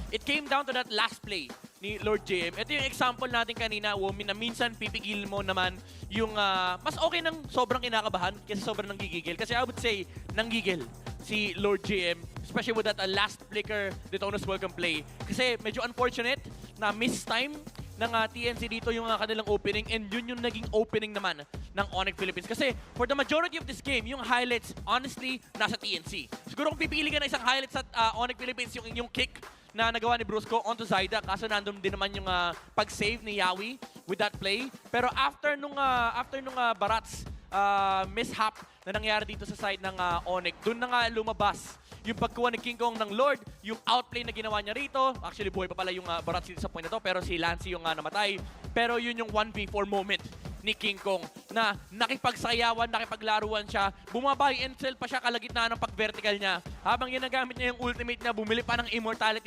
It came down to that last play ni Lord JM. Ito yung example natin kanina, Womi, na minsan pipigil mo naman yung mas okay ng sobrang kinakabahan kaysa sobrang nanggigigil. Kasi I would say, nanggigil si Lord JM, especially with that last flicker Detona's welcome play. Kasi medyo unfortunate na miss time ng TNC dito yung kanilang opening, and yun yung naging opening naman ng Onyx Philippines. Kasi for the majority of this game, yung highlights, honestly, nasa TNC. Siguro kung pipili ka na isang highlights sa Onyx Philippines, yung kick na nagawa ni Brusco onto Zyda, kaso nandun din naman yung pag-save ni Yawi with that play. Pero after nung Barats mishap na nangyari dito sa side ng Onyx, dun na nga lumabas yung pagkuha ni King Kong ng Lord, yung outplay na ginawa niya rito. Actually, buhay pa pala yung Barats dito sa point na to, pero si Lancy yung namatay. Pero yun yung 1v4 moment ni King Kong na nakipagsayawan, nakipaglaruan siya, bumaba yung Encel pa siya kalagitnaan ng pag-vertical niya. Habang ginagamit niya yung ultimate niya, bumili pa ng immortality